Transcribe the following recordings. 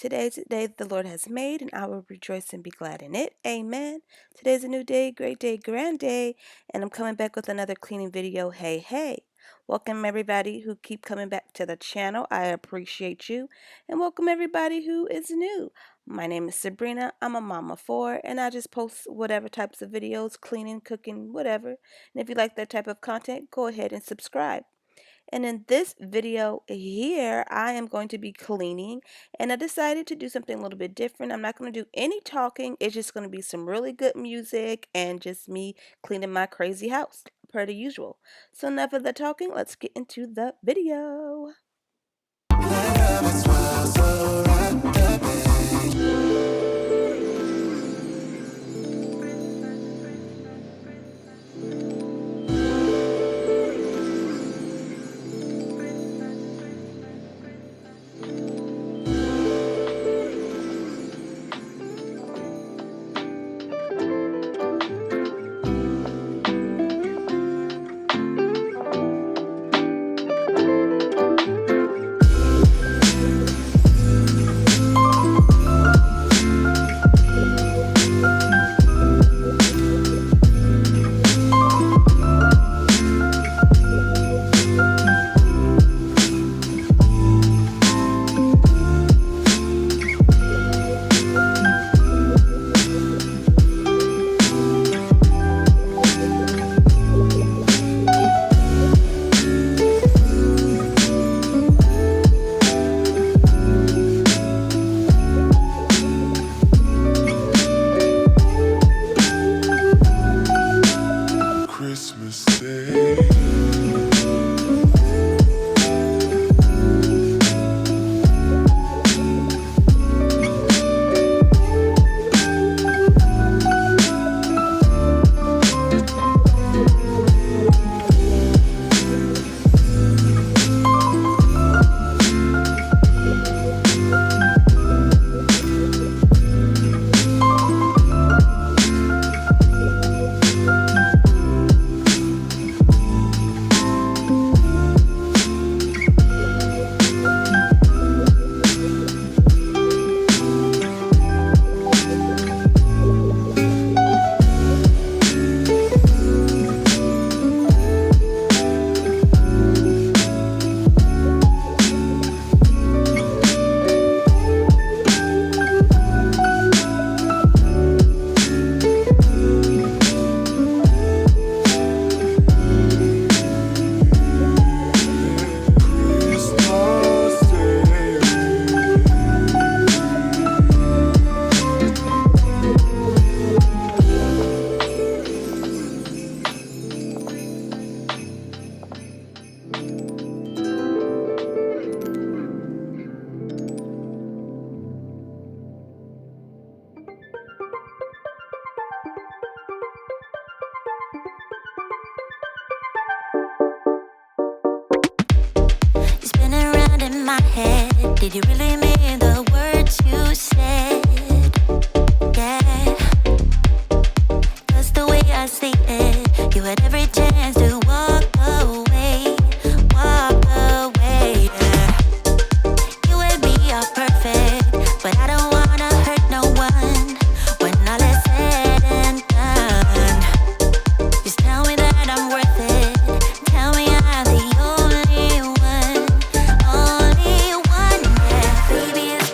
Today's the day the Lord has made, and I will rejoice and be glad in it. Amen. Today's a new day, great day, grand day, and I'm coming back with another cleaning video. Hey, hey. Welcome everybody who keep coming back to the channel. I appreciate you. And welcome everybody who is new. My name is Sabrina. I'm a mama of four, and I just post whatever types of videos, cleaning, cooking, whatever. And if you like that type of content, go ahead and subscribe. And in this video here, I am going to be cleaning, and I decided to do something a little bit different. I'm not going to do any talking. It's just going to be some really good music and just me cleaning my crazy house per the usual. So enough of the talking. Let's get into the video. Christmas Day. Spinning around in my head. Did you really mean the words you said? Yeah. 'Cause the way I see it, you had every chance to walk away, walk away. Yeah. You and me are perfect, but I don't wanna hurt no one when all is said and done. Just tell me that I'm worth it. Tell me I'm the only one, yeah. Baby, it's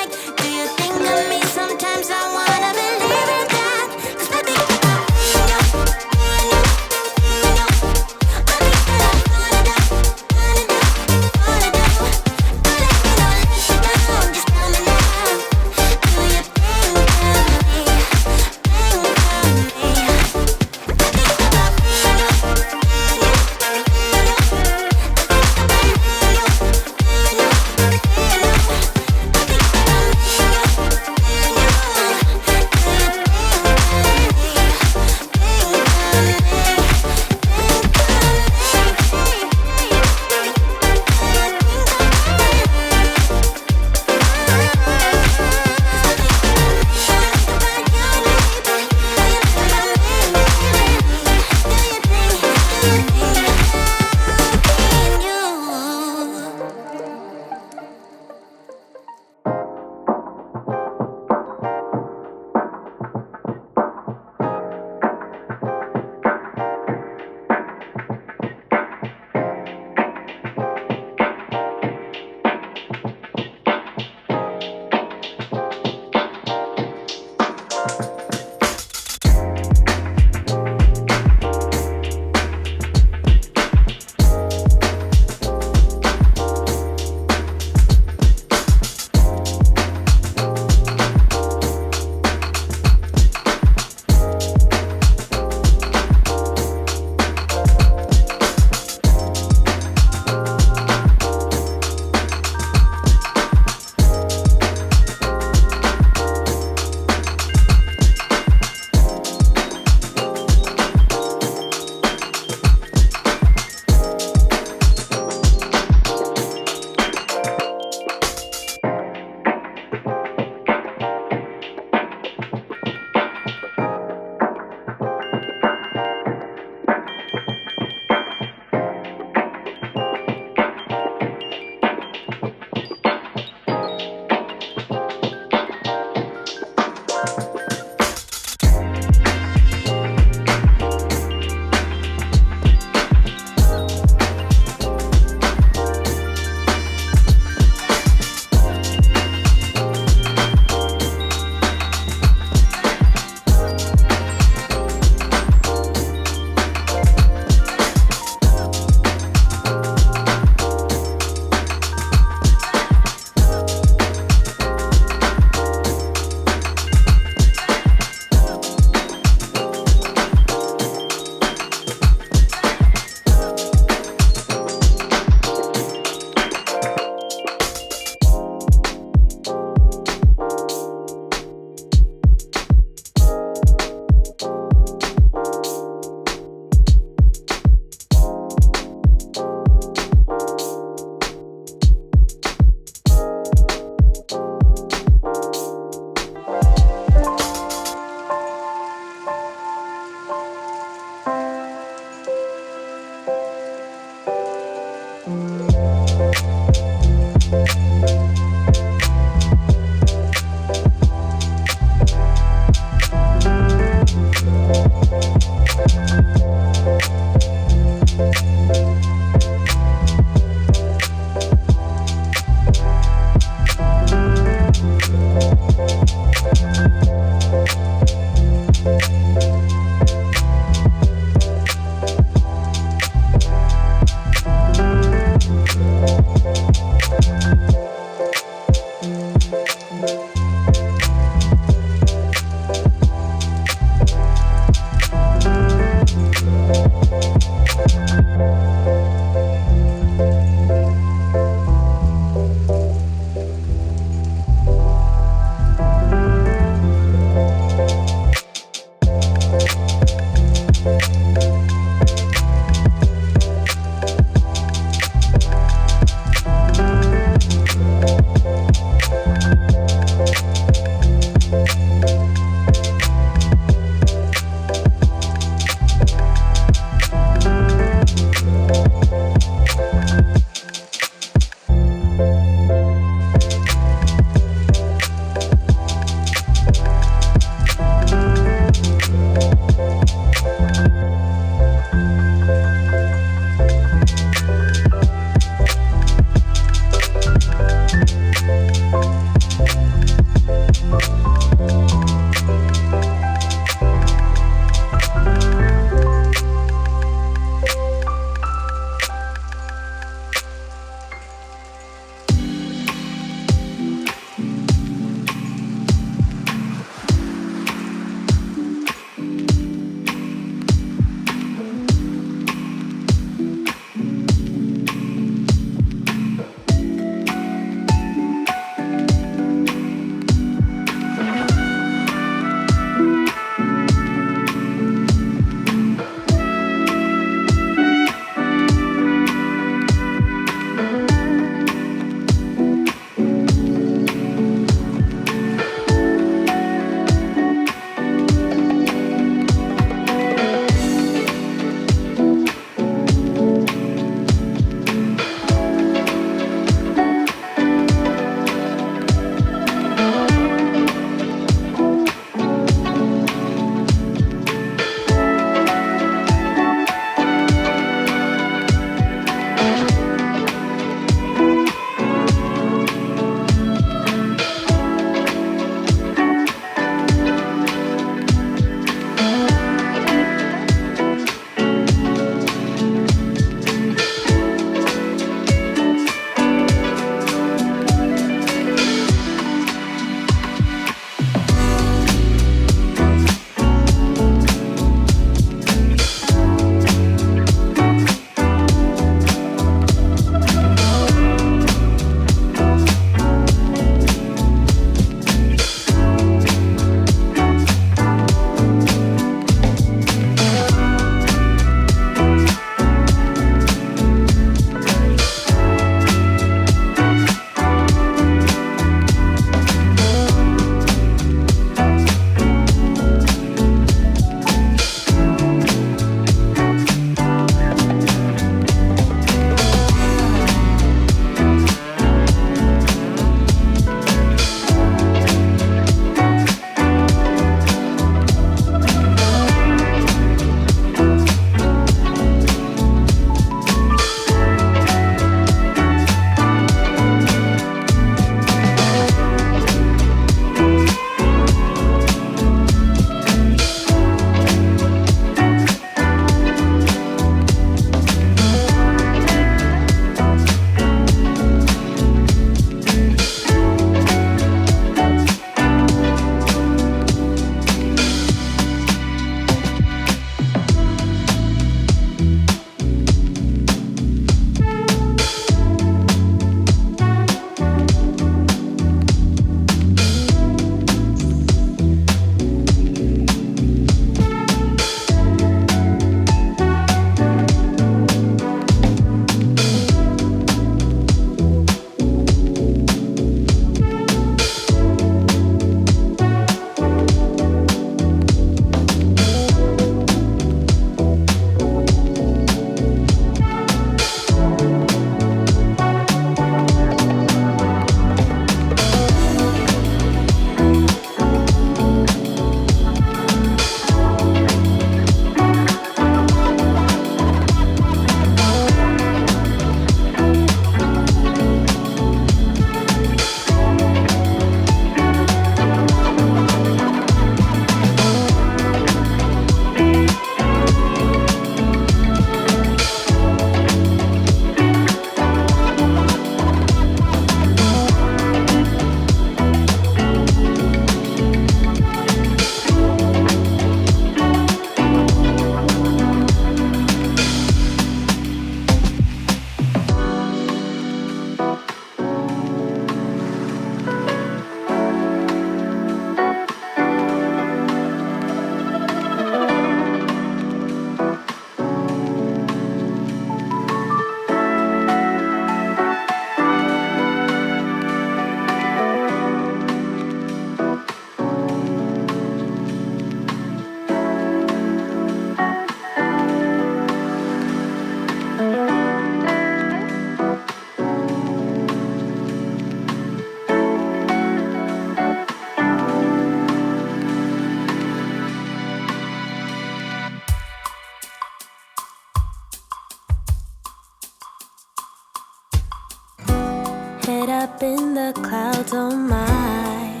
up in the clouds, oh my,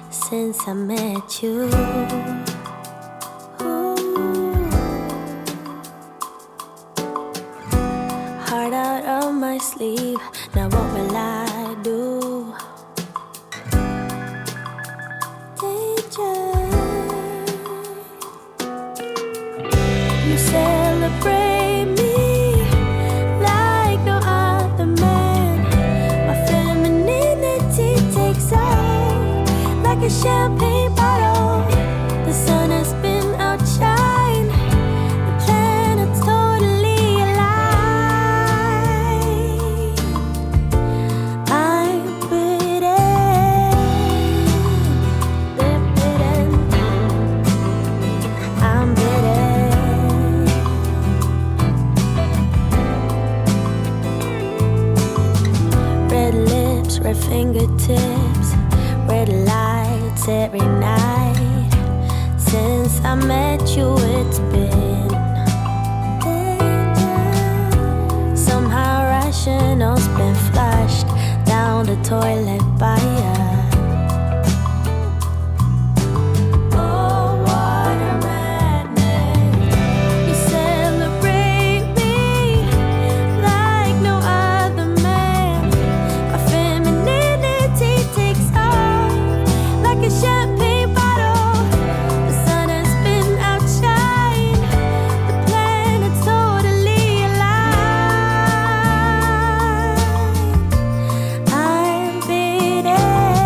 since I met you. Heart out of my sleeve, now what will I do? DJ, you celebrate me like no other man. My femininity takes off like a champagne bottle. The sun has been outshine, the planet's totally alive. I'm bitten, I'm bitten. Red lips, red fingertips, red lights every night. Since I met you, it's been somehow rational's been flushed down the toilet by you. Oh, what a madness. You celebrate me like no other man. My femininity takes off like a champagne bottle. The sun has been outshine, the planet's totally alive. I'm bitten.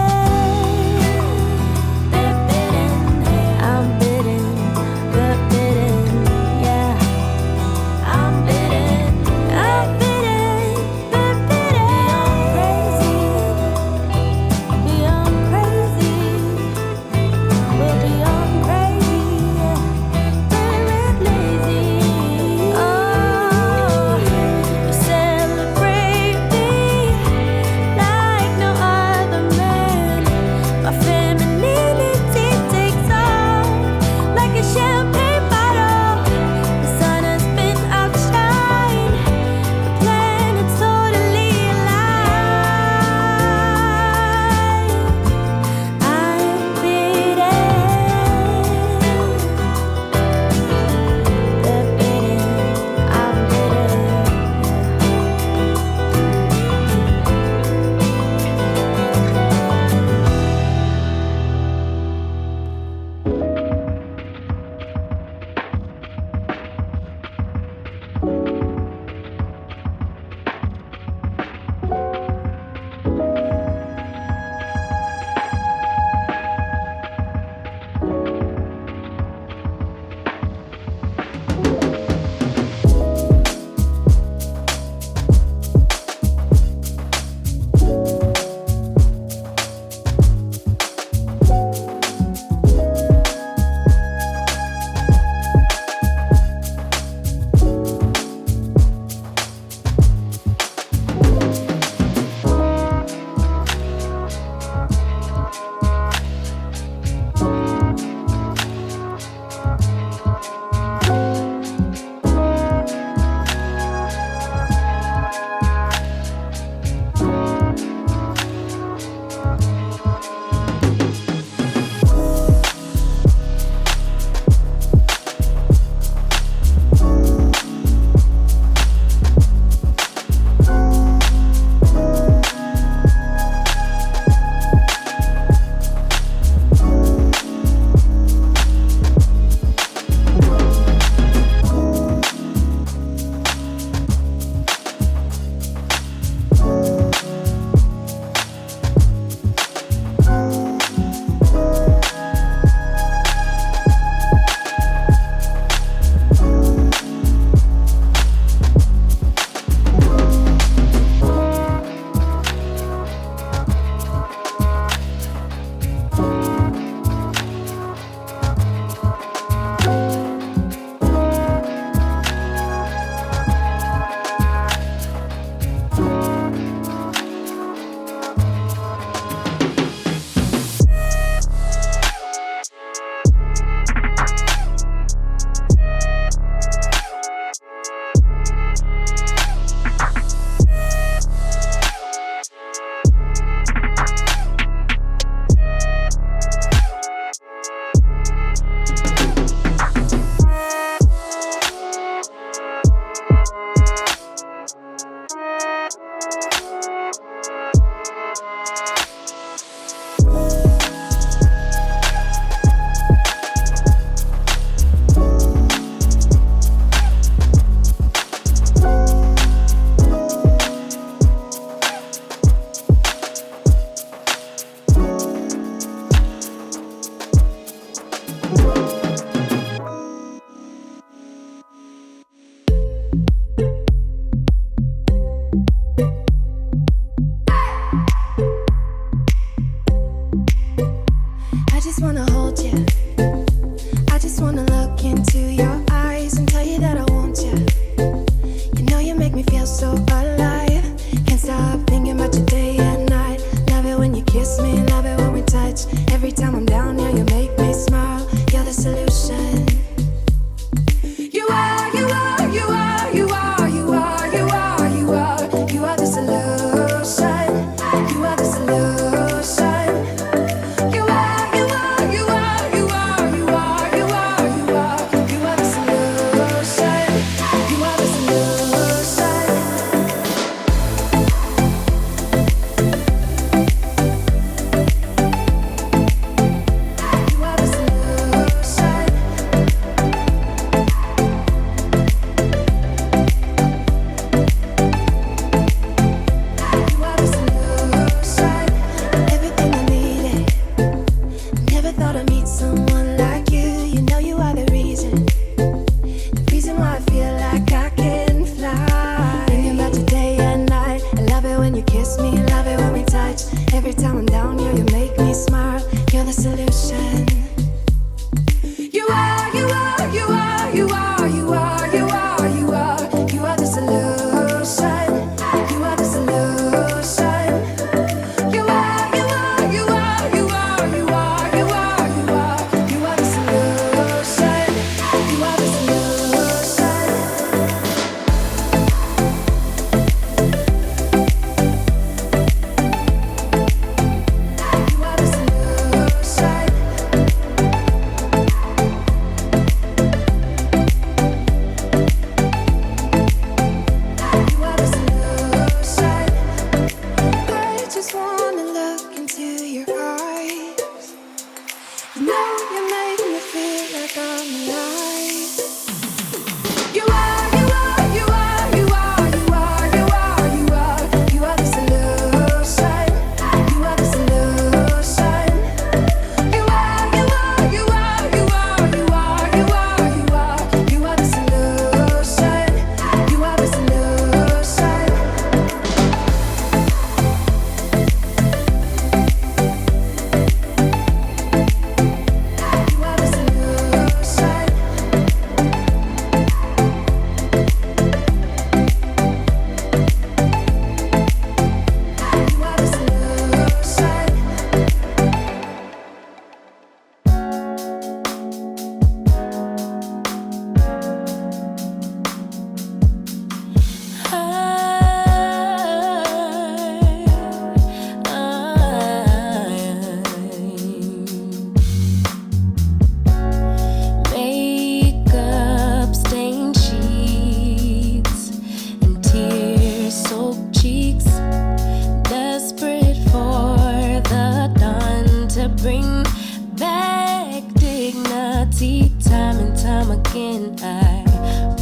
again. I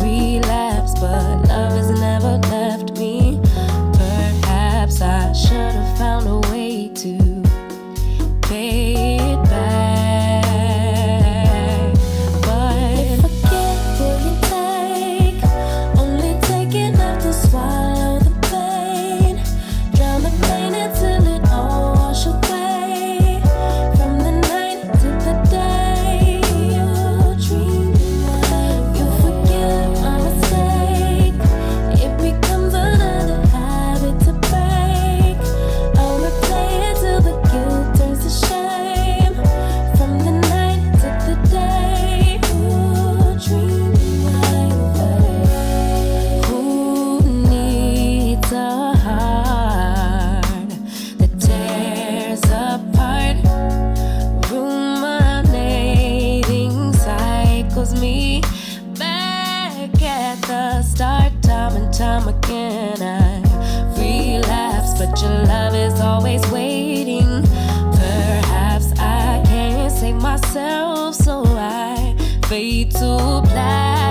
relapse, but love has never left me. Perhaps I should have found a way to pay it back. But if I get, will you take? Only take enough to swallow the pain. Drown the pain until it all wash away. From the night to the day you dream, you forgive my mistake. It becomes another habit to break. I'll replay it till the guilt turns to shame. From the night to the day you dream away. Who needs a heart that tears apart? Ruminating cycles me back at the start. Time and time again I relapse, but your love is always waiting. Perhaps I can't save myself, so I fade to black.